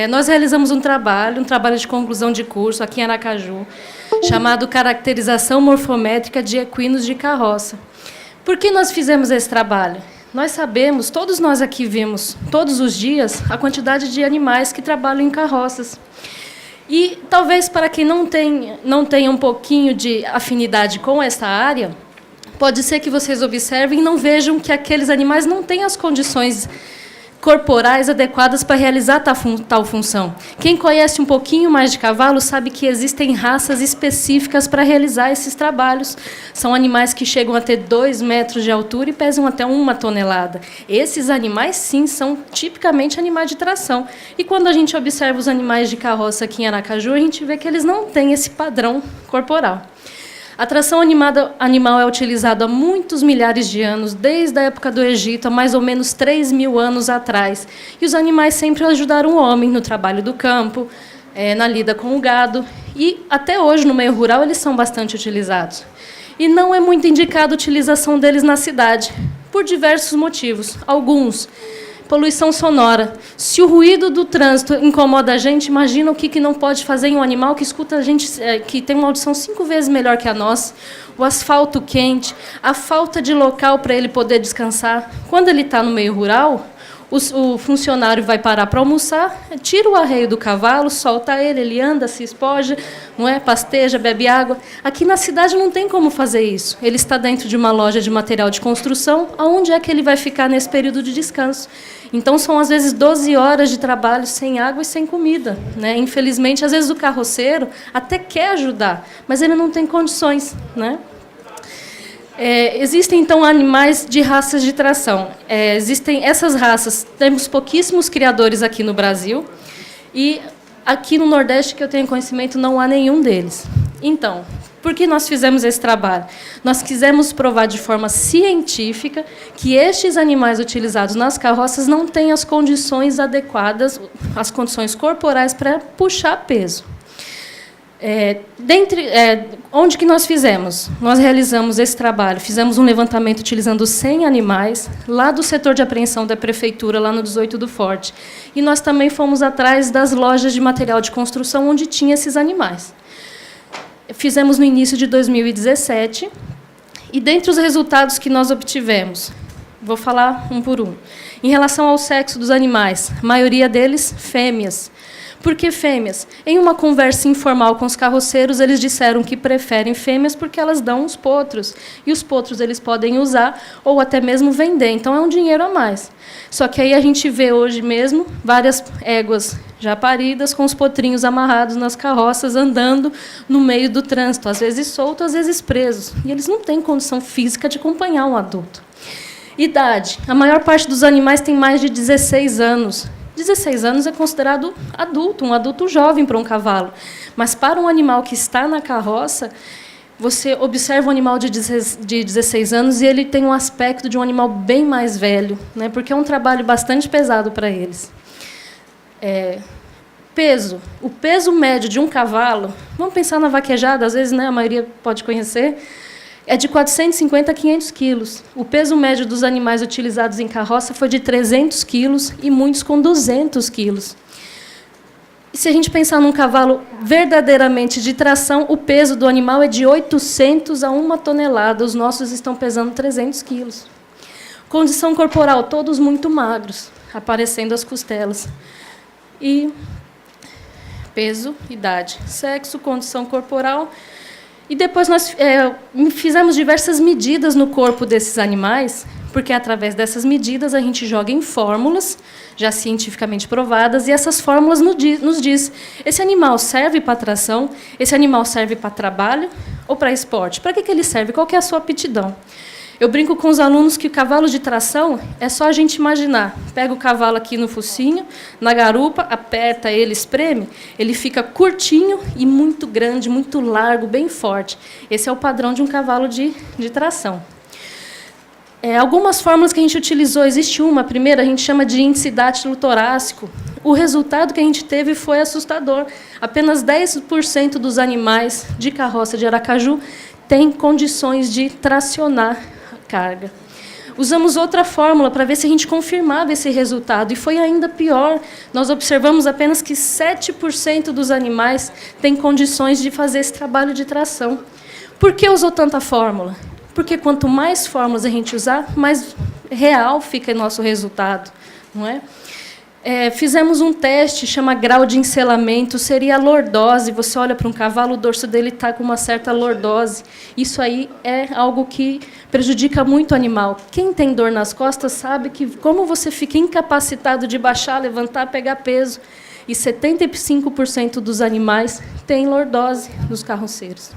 Nós realizamos um trabalho de conclusão de curso aqui em Aracaju, chamado Caracterização Morfométrica de Equinos de Carroça. Por que nós fizemos esse trabalho? Nós sabemos, todos nós aqui vimos, todos os dias, a quantidade de animais que trabalham em carroças. E, talvez, para quem não tenha um pouquinho de afinidade com essa área, pode ser que vocês observem e não vejam que aqueles animais não têm as condições corporais adequadas para realizar tal função. Quem conhece um pouquinho mais de cavalo sabe que existem raças específicas para realizar esses trabalhos. São animais que chegam a ter 2 metros de altura e pesam até 1 tonelada. Esses animais, sim, são tipicamente animais de tração. E quando a gente observa os animais de carroça aqui em Aracaju, a gente vê que eles não têm esse padrão corporal. A tração animal é utilizada há muitos milhares de anos, desde a época do Egito, há mais ou menos 3.000 anos atrás. E os animais sempre ajudaram o homem no trabalho do campo, na lida com o gado. E, até hoje, no meio rural, eles são bastante utilizados. E não é muito indicada a utilização deles na cidade, por diversos motivos. Alguns, poluição sonora. Se o ruído do trânsito incomoda a gente, imagina o que não pode fazer em um animal que escuta a gente, que tem uma audição 5 vezes melhor que a nossa. O asfalto quente, a falta de local para ele poder descansar. Quando ele está no meio rural, o funcionário vai parar para almoçar, tira o arreio do cavalo, solta ele, ele anda, se espoja, não é? Pasteja, bebe água. Aqui na cidade não tem como fazer isso. Ele está dentro de uma loja de material de construção, aonde é que ele vai ficar nesse período de descanso? Então, são, às vezes, 12 horas de trabalho sem água e sem comida, né? Infelizmente, às vezes, o carroceiro até quer ajudar, mas ele não tem condições, né? Existem, então, animais de raças de tração. Existem essas raças, temos pouquíssimos criadores aqui no Brasil, e aqui no Nordeste, que eu tenho conhecimento, não há nenhum deles. Então, por que nós fizemos esse trabalho? Nós quisemos provar de forma científica que estes animais utilizados nas carroças não têm as condições adequadas, as condições corporais para puxar peso. Onde que nós fizemos? Nós realizamos esse trabalho, fizemos um levantamento utilizando 100 animais, lá do setor de apreensão da prefeitura, lá no 18 do Forte. E nós também fomos atrás das lojas de material de construção onde tinha esses animais. Fizemos no início de 2017, e dentre os resultados que nós obtivemos, vou falar um por um. Em relação ao sexo dos animais, a maioria deles fêmeas. Por que fêmeas? Em uma conversa informal com os carroceiros, eles disseram que preferem fêmeas porque elas dão os potros. E os potros eles podem usar ou até mesmo vender. Então, é um dinheiro a mais. Só que aí a gente vê hoje mesmo várias éguas já paridas, com os potrinhos amarrados nas carroças, andando no meio do trânsito, às vezes soltos, às vezes presos. E eles não têm condição física de acompanhar um adulto. Idade. A maior parte dos animais tem mais de 16 anos. 16 anos é considerado adulto, um adulto jovem para um cavalo. Mas, para um animal que está na carroça, você observa um animal de 16 anos e ele tem um aspecto de um animal bem mais velho, né? Porque é um trabalho bastante pesado para eles. Peso. O peso médio de um cavalo, vamos pensar na vaquejada, às vezes, né, a maioria pode conhecer, é de 450 a 500 quilos. O peso médio dos animais utilizados em carroça foi de 300 quilos e muitos com 200 quilos. E se a gente pensar num cavalo verdadeiramente de tração, o peso do animal é de 800 a 1 tonelada. Os nossos estão pesando 300 quilos. Condição corporal, todos muito magros, aparecendo as costelas. E peso, idade, sexo, condição corporal. E depois nós fizemos diversas medidas no corpo desses animais, porque, através dessas medidas, a gente joga em fórmulas, já cientificamente provadas, e essas fórmulas nos diz, esse animal serve para tração, esse animal serve para trabalho ou para esporte? Para que ele serve? Qual que é a sua aptidão? Eu brinco com os alunos que o cavalo de tração é só a gente imaginar. Pega o cavalo aqui no focinho, na garupa, aperta ele, espreme, ele fica curtinho e muito grande, muito largo, bem forte. Esse é o padrão de um cavalo de tração. Algumas fórmulas que a gente utilizou, existe uma, a primeira a gente chama de índice dátilo torácico. O resultado que a gente teve foi assustador. Apenas 10% dos animais de carroça de Aracaju têm condições de tracionar carga. Usamos outra fórmula para ver se a gente confirmava esse resultado, e foi ainda pior. Nós observamos apenas que 7% dos animais têm condições de fazer esse trabalho de tração. Por que usou tanta fórmula? Porque quanto mais fórmulas a gente usar, mais real fica o nosso resultado, não é? Fizemos um teste, chama grau de enselamento, seria a lordose. Você olha para um cavalo, o dorso dele está com uma certa lordose. Isso aí é algo que prejudica muito o animal. Quem tem dor nas costas sabe que, como você fica incapacitado de baixar, levantar, pegar peso, e 75% dos animais têm lordose dos carroceiros.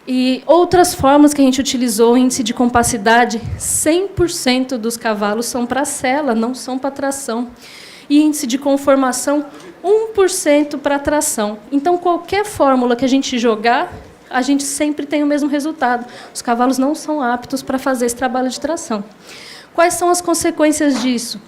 E outras formas que a gente utilizou, índice de compacidade, 100% dos cavalos são para sela, não são para tração. E índice de conformação, 1% para tração. Então, qualquer fórmula que a gente jogar, a gente sempre tem o mesmo resultado. Os cavalos não são aptos para fazer esse trabalho de tração. Quais são as consequências disso?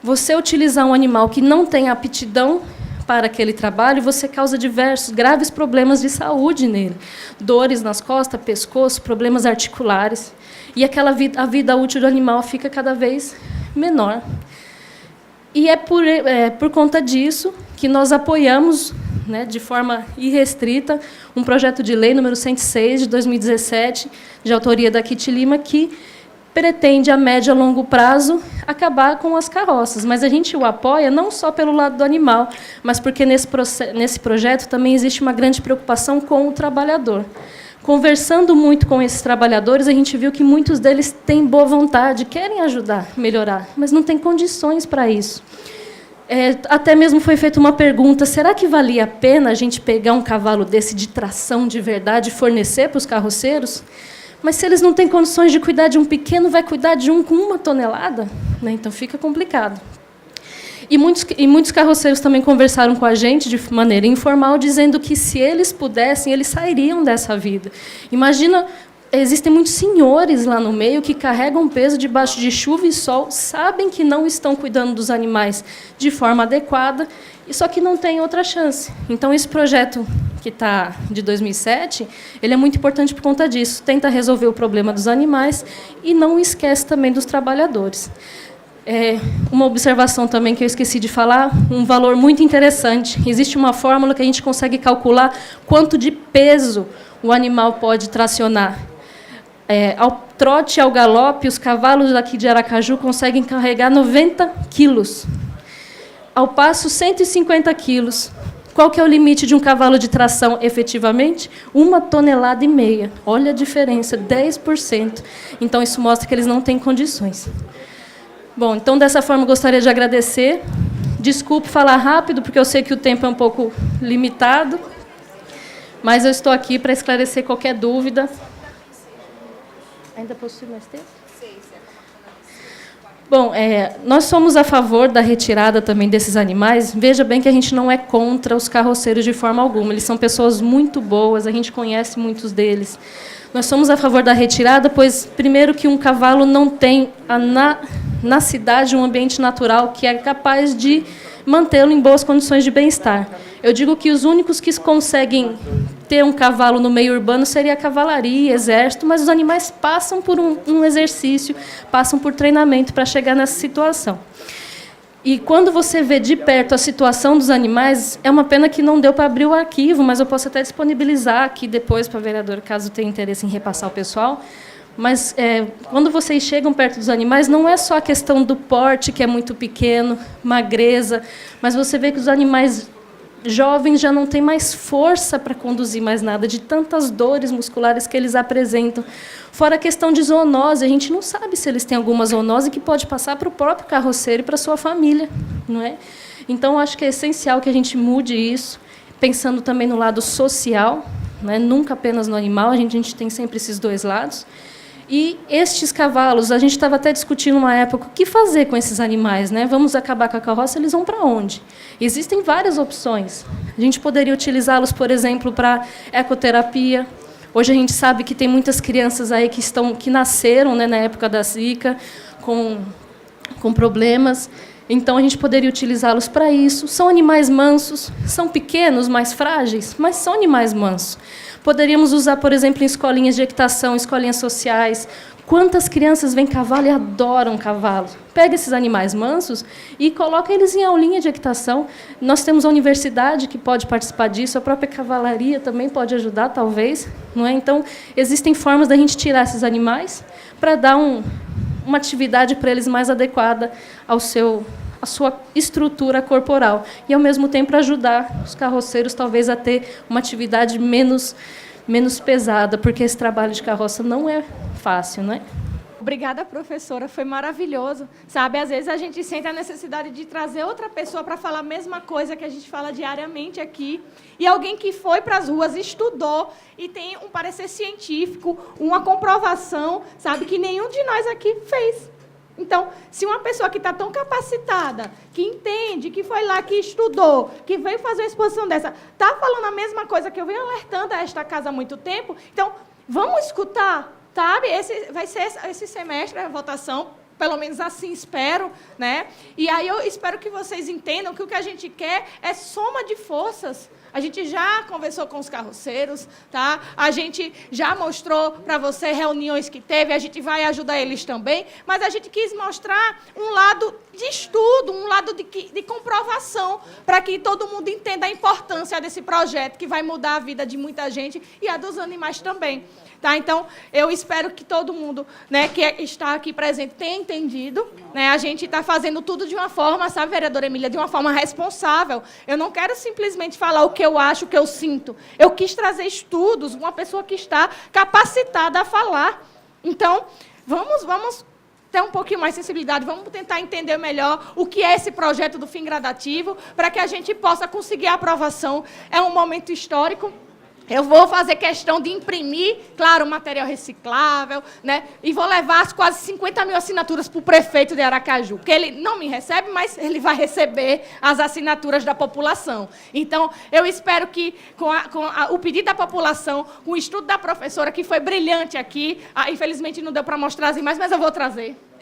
Você utilizar um animal que não tem aptidão para aquele trabalho, você causa diversos graves problemas de saúde nele. Dores nas costas, pescoço, problemas articulares. E a vida útil do animal fica cada vez menor. E é por conta disso que nós apoiamos, né, de forma irrestrita, um projeto de lei número 106, de 2017, de autoria da Kitty Lima, que pretende, a médio e a longo prazo, acabar com as carroças. Mas a gente o apoia não só pelo lado do animal, mas porque nesse projeto também existe uma grande preocupação com o trabalhador. Conversando muito com esses trabalhadores, a gente viu que muitos deles têm boa vontade, querem ajudar, melhorar, mas não têm condições para isso. Até mesmo foi feita uma pergunta, será que valia a pena a gente pegar um cavalo desse de tração de verdade e fornecer para os carroceiros? Mas se eles não têm condições de cuidar de um pequeno, vai cuidar de um com 1 tonelada? Né? Então, fica complicado. E muitos carroceiros também conversaram com a gente de maneira informal, dizendo que, se eles pudessem, eles sairiam dessa vida. Imagina, existem muitos senhores lá no meio que carregam peso debaixo de chuva e sol, sabem que não estão cuidando dos animais de forma adequada, só que não tem outra chance. Então, esse projeto, que está de 2007, ele é muito importante por conta disso. Tenta resolver o problema dos animais e não esquece também dos trabalhadores. Uma observação também que eu esqueci de falar, um valor muito interessante. Existe uma fórmula que a gente consegue calcular quanto de peso o animal pode tracionar. Ao trote e ao galope, os cavalos daqui de Aracaju conseguem carregar 90 quilos. Ao passo, 150 quilos. Qual que é o limite de um cavalo de tração, efetivamente? 1,5 toneladas. Olha a diferença, 10%. Então, isso mostra que eles não têm condições. Bom, então, dessa forma, eu gostaria de agradecer. Desculpe falar rápido, porque eu sei que o tempo é um pouco limitado, mas eu estou aqui para esclarecer qualquer dúvida. Ainda possui mais tempo? Bom, nós somos a favor da retirada também desses animais. Veja bem que a gente não é contra os carroceiros de forma alguma. Eles são pessoas muito boas, a gente conhece muitos deles. Nós somos a favor da retirada, pois, primeiro, que um cavalo não tem na cidade um ambiente natural que é capaz de mantê-lo em boas condições de bem-estar. Eu digo que os únicos que conseguem ter um cavalo no meio urbano seria a cavalaria, exército, mas os animais passam por um exercício, passam por treinamento para chegar nessa situação. E quando você vê de perto a situação dos animais, é uma pena que não deu para abrir o arquivo, mas eu posso até disponibilizar aqui depois para a vereadora, caso tenha interesse em repassar ao pessoal. Mas, quando vocês chegam perto dos animais, não é só a questão do porte, que é muito pequeno, magreza, mas você vê que os animais jovens já não têm mais força para conduzir mais nada, de tantas dores musculares que eles apresentam. Fora a questão de zoonose, a gente não sabe se eles têm alguma zoonose que pode passar para o próprio carroceiro e para a sua família, não é? Então, acho que é essencial que a gente mude isso, pensando também no lado social, né? Nunca apenas no animal, a gente tem sempre esses dois lados. E estes cavalos, a gente estava até discutindo uma época, o que fazer com esses animais, né? Vamos acabar com a carroça, eles vão para onde? Existem várias opções. A gente poderia utilizá-los, por exemplo, para ecoterapia. Hoje a gente sabe que tem muitas crianças aí que nasceram, né, na época da Zika, com problemas. Então, a gente poderia utilizá-los para isso. São animais mansos, são pequenos, mais frágeis, mas são animais mansos. Poderíamos usar, por exemplo, em escolinhas de equitação, escolinhas sociais, Quantas crianças veem cavalo e adoram cavalo? Pega esses animais mansos e coloca eles em aulinha de equitação. Nós temos a universidade que pode participar disso, a própria cavalaria também pode ajudar, talvez. Não é? Então, existem formas da gente tirar esses animais para dar uma atividade para eles mais adequada à sua estrutura corporal. E, ao mesmo tempo, ajudar os carroceiros, talvez, a ter uma atividade menos pesada, porque esse trabalho de carroça não é fácil, não é? Obrigada, professora, foi maravilhoso. Sabe, às vezes a gente sente a necessidade de trazer outra pessoa para falar a mesma coisa que a gente fala diariamente aqui, e alguém que foi para as ruas, estudou e tem um parecer científico, uma comprovação, sabe, que nenhum de nós aqui fez. Então, se uma pessoa que está tão capacitada, que entende, que foi lá, que estudou, que veio fazer uma exposição dessa, está falando a mesma coisa que eu venho alertando a esta casa há muito tempo, então, vamos escutar, sabe? Vai ser esse semestre a votação, pelo menos assim espero, né? E aí eu espero que vocês entendam que o que a gente quer é soma de forças. A gente já conversou com os carroceiros, tá? A gente já mostrou para você reuniões que teve, a gente vai ajudar eles também, mas a gente quis mostrar um lado de estudo, um lado de comprovação, para que todo mundo entenda a importância desse projeto, que vai mudar a vida de muita gente e a dos animais também. Tá? Então, eu espero que todo mundo, né, que está aqui presente tenha entendido. Né? A gente está fazendo tudo de uma forma, sabe, vereadora Emília, de uma forma responsável. Eu não quero simplesmente falar o que eu acho, o que eu sinto. Eu quis trazer estudos, uma pessoa que está capacitada a falar. Então, vamos ter um pouquinho mais de sensibilidade, vamos tentar entender melhor o que é esse projeto do fim gradativo, para que a gente possa conseguir a aprovação. É um momento histórico. Eu vou fazer questão de imprimir, claro, material reciclável, né? E vou levar as quase 50 mil assinaturas para o prefeito de Aracaju, porque ele não me recebe, mas ele vai receber as assinaturas da população. Então, eu espero que, o pedido da população, com o estudo da professora, que foi brilhante aqui, infelizmente não deu para mostrar as imagens, mas eu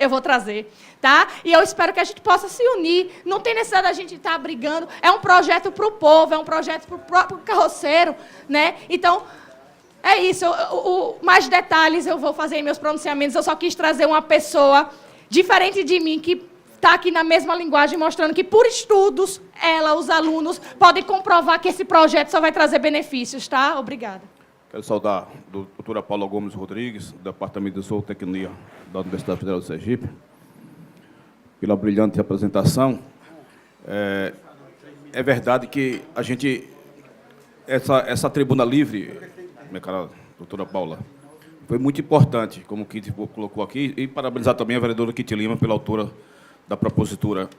vou trazer, tá? E eu espero que a gente possa se unir. Não tem necessidade da gente estar brigando. É um projeto para o povo, é um projeto para o próprio carroceiro, né? Então, é isso. Mais detalhes eu vou fazer em meus pronunciamentos. Eu só quis trazer uma pessoa diferente de mim, que está aqui na mesma linguagem, mostrando que, por estudos, os alunos, podem comprovar que esse projeto só vai trazer benefícios, tá? Obrigada. Quero saudar a doutora Paula Gomes Rodrigues, do Departamento de Zootecnia da Universidade Federal de Sergipe, pela brilhante apresentação. É verdade que a gente, essa tribuna livre, minha cara doutora Paula, foi muito importante, como o Kitty colocou aqui, e parabenizar também a vereadora Kitty Lima pela autora da propositura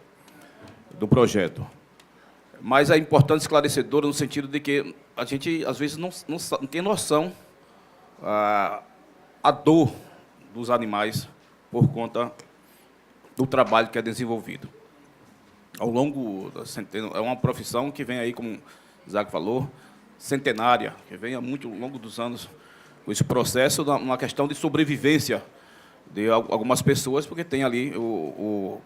do projeto. Mas é importante esclarecedora no sentido de que a gente, às vezes, não tem noção a dor dos animais por conta do trabalho que é desenvolvido. Ao longo da centena, é uma profissão que vem aí, como o Isaac falou, centenária, que vem há muito ao longo dos anos com esse processo, uma questão de sobrevivência de algumas pessoas, porque tem ali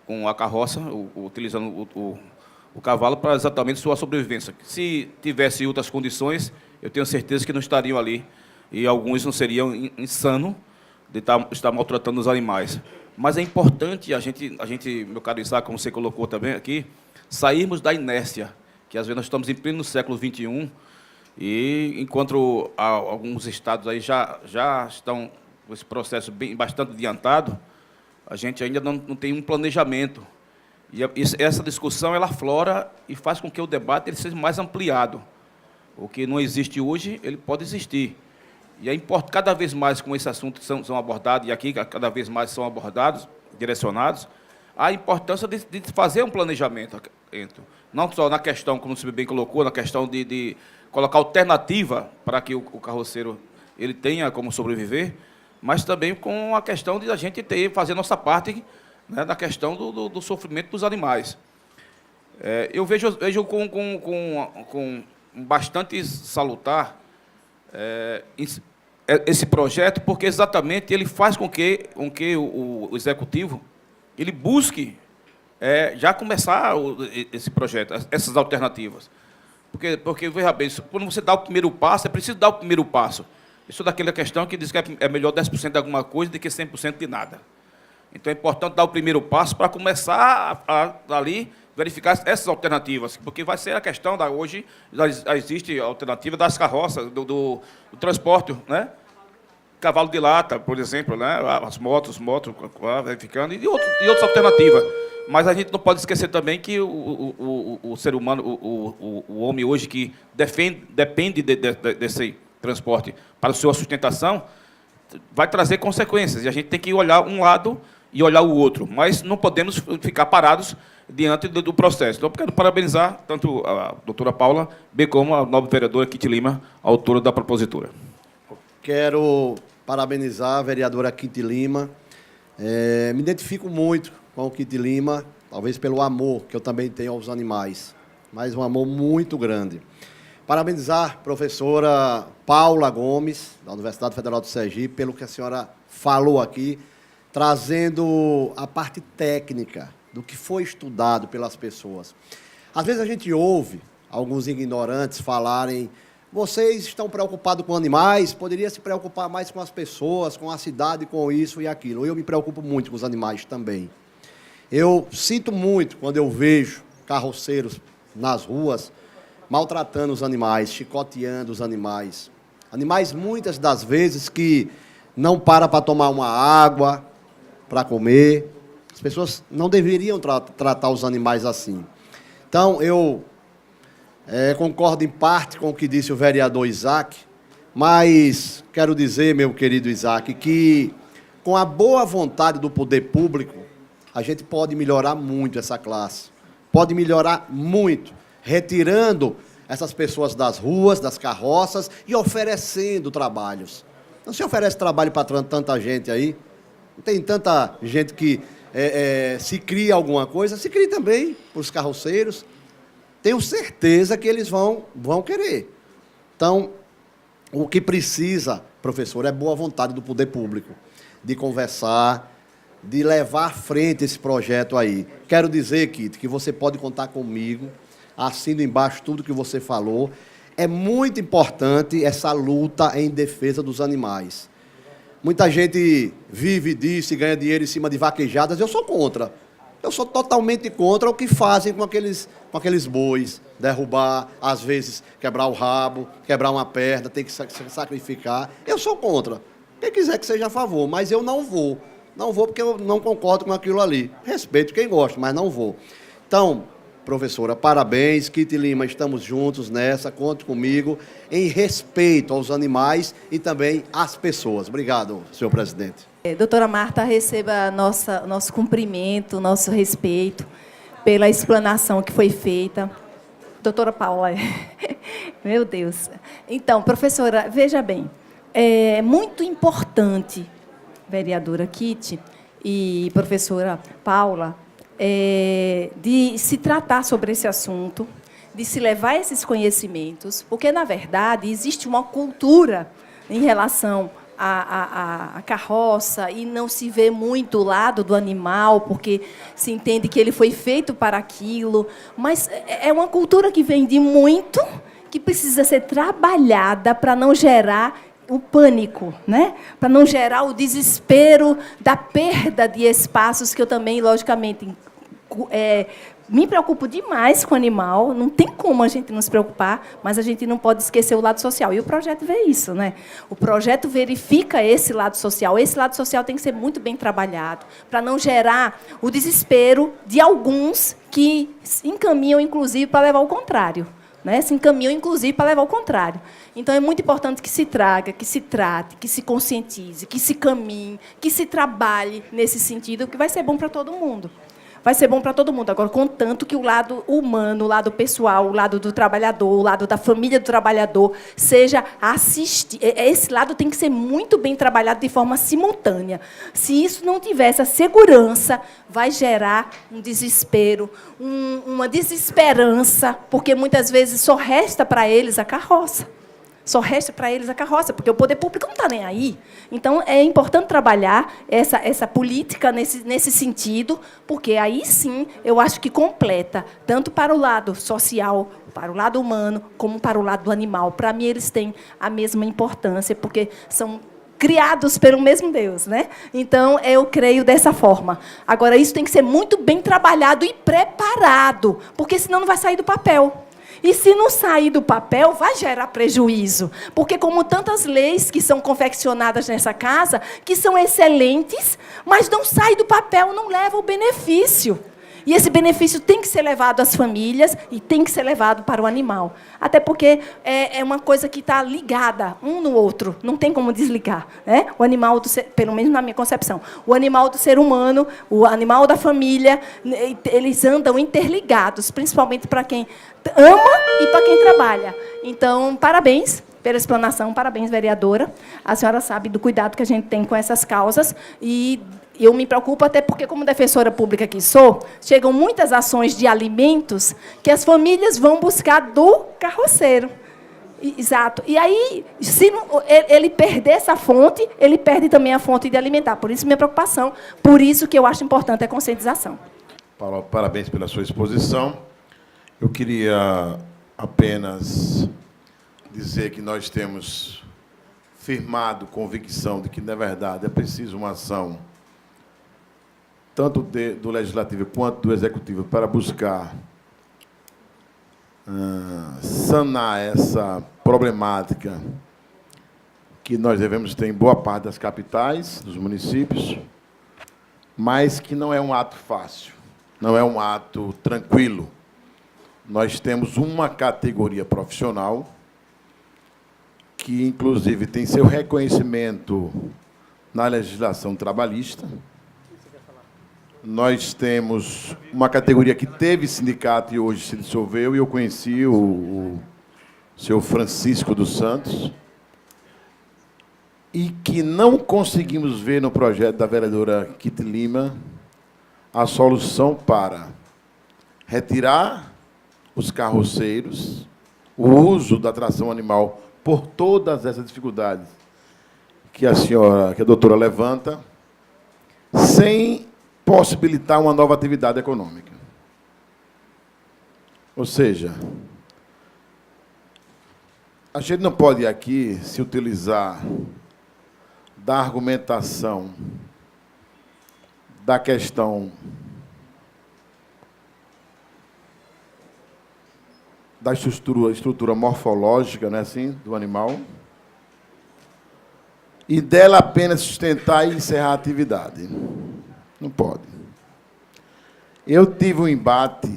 com a carroça, utilizando o cavalo para exatamente sua sobrevivência. Se tivesse outras condições, eu tenho certeza que não estariam ali, e alguns não seriam insanos de estar maltratando os animais. Mas é importante a gente, meu caro Isaac, como você colocou também aqui, sairmos da inércia, que às vezes nós estamos em pleno século XXI, e enquanto alguns estados aí já estão com esse processo bastante adiantado, a gente ainda não tem um planejamento. E essa discussão ela aflora e faz com que o debate ele seja mais ampliado. O que não existe hoje, ele pode existir. E é importante, cada vez mais com esse assunto são abordados, e aqui cada vez mais são abordados, direcionados, a importância de fazer um planejamento, não só na questão, como você bem colocou, na questão de colocar alternativa para que o carroceiro ele tenha como sobreviver, mas também com a questão de a gente fazer nossa parte, né, na questão do sofrimento dos animais. Eu vejo com bastante salutar esse projeto, porque exatamente ele faz com que o executivo ele busque já começar esse projeto, essas alternativas. Porque veja bem, quando você dá o primeiro passo, é preciso dar o primeiro passo. Isso daquela questão que diz que é melhor 10% de alguma coisa do que 100% de nada. Então, é importante dar o primeiro passo para começar ali verificar essas alternativas, porque vai ser a questão da hoje, já existe a alternativa das carroças, do transporte, né? Cavalo de lata, por exemplo, né? As motos, verificando, e outras alternativas. Mas a gente não pode esquecer também que o ser humano, o homem hoje que depende desse transporte para a sua sustentação, vai trazer consequências, e a gente tem que olhar um lado e olhar o outro, mas não podemos ficar parados diante do processo. Então, eu quero parabenizar tanto a doutora Paula, bem como a nova vereadora Kitty Lima, autora da propositura. Quero parabenizar a vereadora Kitty Lima. Me identifico muito com o Kitty Lima, talvez pelo amor que eu também tenho aos animais, mas um amor muito grande. Parabenizar a professora Paula Gomes, da Universidade Federal do Sergipe, pelo que a senhora falou aqui, trazendo a parte técnica do que foi estudado pelas pessoas. Às vezes a gente ouve alguns ignorantes falarem: vocês estão preocupados com animais, poderia se preocupar mais com as pessoas, com a cidade, com isso e aquilo. Eu me preocupo muito com os animais também. Eu sinto muito quando eu vejo carroceiros nas ruas maltratando os animais, chicoteando os animais. Animais, muitas das vezes, que não param para tomar uma água, para comer. As pessoas não deveriam tratar os animais assim. Então, eu concordo em parte com o que disse o vereador Isaac, mas quero dizer, meu querido Isaac, que com a boa vontade do poder público, a gente pode melhorar muito essa classe. Pode melhorar muito, retirando essas pessoas das ruas, das carroças e oferecendo trabalhos. Não se oferece trabalho para tanta gente aí. Não tem tanta gente que se cria alguma coisa, se cria também para os carroceiros. Tenho certeza que eles vão querer. Então, o que precisa, professor, é boa vontade do poder público, de conversar, de levar à frente esse projeto aí. Quero dizer, Kitty, que você pode contar comigo, assino embaixo tudo que você falou. É muito importante essa luta em defesa dos animais. Muita gente vive disso e ganha dinheiro em cima de vaquejadas. Eu sou contra. Eu sou totalmente contra o que fazem com aqueles bois. Derrubar, às vezes quebrar o rabo, quebrar uma perna, tem que sacrificar. Eu sou contra. Quem quiser que seja a favor, mas eu não vou. Não vou porque eu não concordo com aquilo ali. Respeito quem gosta, mas não vou. Então, professora, parabéns. Kitty Lima, estamos juntos nessa. Conte comigo em respeito aos animais e também às pessoas. Obrigado, senhor presidente. Doutora Marta, receba nosso cumprimento, nosso respeito pela explanação que foi feita. Doutora Paula, meu Deus. Então, professora, veja bem, é muito importante, vereadora Kitty e professora Paula, de se tratar sobre esse assunto, de se levar esses conhecimentos, porque, na verdade, existe uma cultura em relação à carroça e não se vê muito o lado do animal, porque se entende que ele foi feito para aquilo, mas é uma cultura que vem de muito, que precisa ser trabalhada para não gerar o pânico, né? Para não gerar o desespero da perda de espaços, que eu também, logicamente, me preocupo demais com o animal, não tem como a gente não se preocupar, mas a gente não pode esquecer o lado social. E o projeto vê isso, né? O projeto verifica esse lado social. Esse lado social tem que ser muito bem trabalhado, para não gerar o desespero de alguns que se encaminham, inclusive, para levar ao contrário. Né? Se encaminham, inclusive, para levar ao contrário. Então, é muito importante que se traga, que se trate, que se conscientize, que se caminhe, que se trabalhe nesse sentido, que vai ser bom para todo mundo. Vai ser bom para todo mundo. Agora, contanto que o lado humano, o lado pessoal, o lado do trabalhador, o lado da família do trabalhador, seja assistido. Esse lado tem que ser muito bem trabalhado de forma simultânea. Se isso não tiver essa segurança, vai gerar um desespero, uma desesperança, porque muitas vezes só resta para eles a carroça. Só resta para eles a carroça, porque o poder público não está nem aí. Então, é importante trabalhar essa política nesse sentido, porque aí sim eu acho que completa, tanto para o lado social, para o lado humano, como para o lado do animal. Para mim, eles têm a mesma importância, porque são criados pelo mesmo Deus, né? Então, eu creio dessa forma. Agora, isso tem que ser muito bem trabalhado e preparado, porque senão não vai sair do papel. E se não sair do papel, vai gerar prejuízo. Porque, como tantas leis que são confeccionadas nessa casa, que são excelentes, mas não saem do papel, não levam o benefício. E esse benefício tem que ser levado às famílias e tem que ser levado para o animal. Até porque é uma coisa que está ligada um no outro, não tem como desligar, né? O animal, pelo menos na minha concepção, o animal do ser humano, o animal da família, eles andam interligados, principalmente para quem ama e para quem trabalha. Então, parabéns pela explanação, parabéns, vereadora. A senhora sabe do cuidado que a gente tem com essas causas e eu me preocupo até porque, como defensora pública que sou, chegam muitas ações de alimentos que as famílias vão buscar do carroceiro. Exato. E aí, se ele perder essa fonte, ele perde também a fonte de alimentar. Por isso, minha preocupação. Por isso que eu acho importante a conscientização. Paulo, parabéns pela sua exposição. Eu queria apenas dizer que nós temos firmado convicção de que, na verdade, é preciso uma ação tanto do Legislativo quanto do Executivo, para buscar sanar essa problemática que nós devemos ter em boa parte das capitais, dos municípios, mas que não é um ato fácil, não é um ato tranquilo. Nós temos uma categoria profissional que, inclusive, tem seu reconhecimento na legislação trabalhista. Nós temos uma categoria que teve sindicato e hoje se dissolveu, e eu conheci o seu Francisco dos Santos, e que não conseguimos ver no projeto da vereadora Kitty Lima a solução para retirar os carroceiros, o uso da tração animal por todas essas dificuldades que a doutora levanta, sem possibilitar uma nova atividade econômica. Ou seja, a gente não pode aqui se utilizar da argumentação da questão da estrutura morfológica, né, assim, do animal, e dela apenas sustentar e encerrar a atividade. Não pode. Eu tive um embate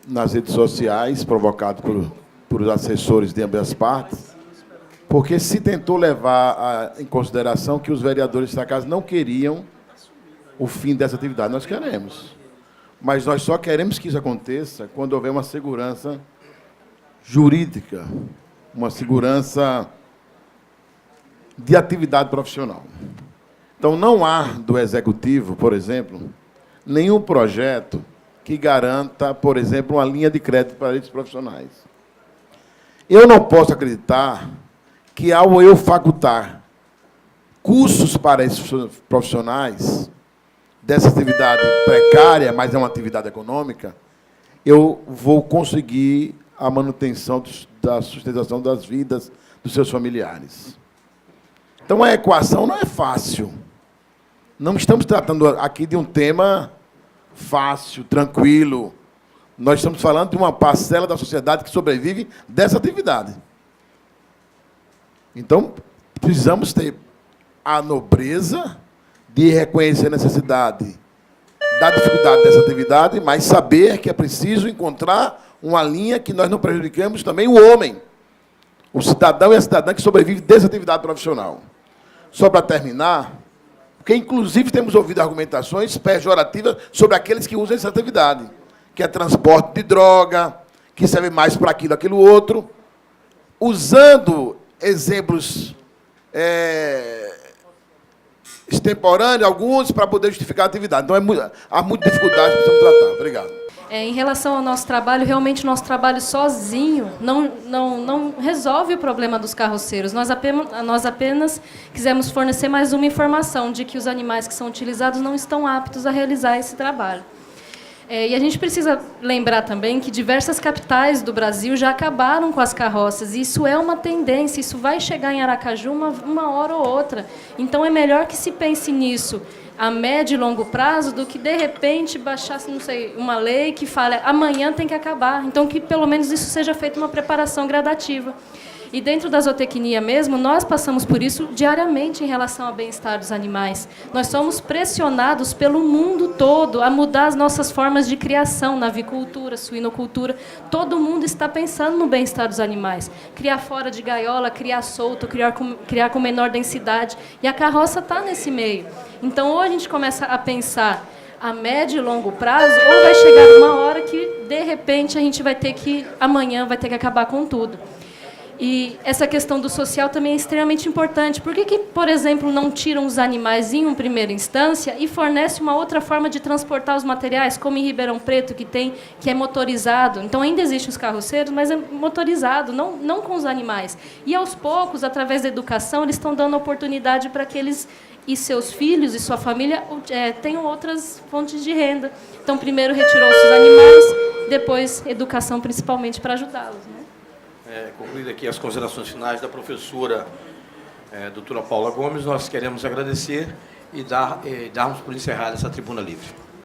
nas redes sociais, provocado por os assessores de ambas as partes, porque se tentou levar em consideração que os vereadores da casa não queriam o fim dessa atividade. Nós queremos. Mas nós só queremos que isso aconteça quando houver uma segurança jurídica, uma segurança de atividade profissional. Então, não há do Executivo, por exemplo, nenhum projeto que garanta, por exemplo, uma linha de crédito para esses profissionais. Eu não posso acreditar que, ao eu facultar cursos para esses profissionais dessa atividade precária, mas é uma atividade econômica, eu vou conseguir a manutenção da sustentação das vidas dos seus familiares. Então, a equação não é fácil. Não estamos tratando aqui de um tema fácil, tranquilo. Nós estamos falando de uma parcela da sociedade que sobrevive dessa atividade. Então, precisamos ter a nobreza de reconhecer a necessidade da dificuldade dessa atividade, mas saber que é preciso encontrar uma linha que nós não prejudicamos também o homem, o cidadão e a cidadã que sobrevive dessa atividade profissional. Só para terminar, porque, inclusive, temos ouvido argumentações pejorativas sobre aqueles que usam essa atividade, que é transporte de droga, que serve mais para aquilo outro, usando exemplos extemporâneos, alguns, para poder justificar a atividade. Então, há muita dificuldade que precisamos tratar. Obrigado. Em relação ao nosso trabalho, realmente o nosso trabalho sozinho não resolve o problema dos carroceiros. Nós apenas quisemos fornecer mais uma informação de que os animais que são utilizados não estão aptos a realizar esse trabalho. E a gente precisa lembrar também que diversas capitais do Brasil já acabaram com as carroças. E isso é uma tendência, isso vai chegar em Aracaju uma hora ou outra. Então, é melhor que se pense nisso a médio e longo prazo do que, de repente, baixasse, não sei, uma lei que fale amanhã tem que acabar. Então, que pelo menos isso seja feita uma preparação gradativa. E dentro da zootecnia mesmo, nós passamos por isso diariamente em relação ao bem-estar dos animais. Nós somos pressionados pelo mundo todo a mudar as nossas formas de criação, na avicultura, suinocultura. Todo mundo está pensando no bem-estar dos animais. Criar fora de gaiola, criar solto, criar com menor densidade. E a carroça está nesse meio. Então, ou a gente começa a pensar a médio e longo prazo, ou vai chegar uma hora que, de repente, a gente vai ter que, amanhã, vai ter que acabar com tudo. E essa questão do social também é extremamente importante. Por que, por exemplo, não tiram os animais em uma primeira instância e fornece uma outra forma de transportar os materiais, como em Ribeirão Preto, que é motorizado? Então, ainda existem os carroceiros, mas é motorizado, não com os animais. E, aos poucos, através da educação, eles estão dando oportunidade para que eles e seus filhos e sua família tenham outras fontes de renda. Então, primeiro retirou-se os animais, depois educação, principalmente, para ajudá-los, né? Concluídas aqui as considerações finais da professora doutora Paula Gomes, nós queremos agradecer e darmos por encerrada essa tribuna livre.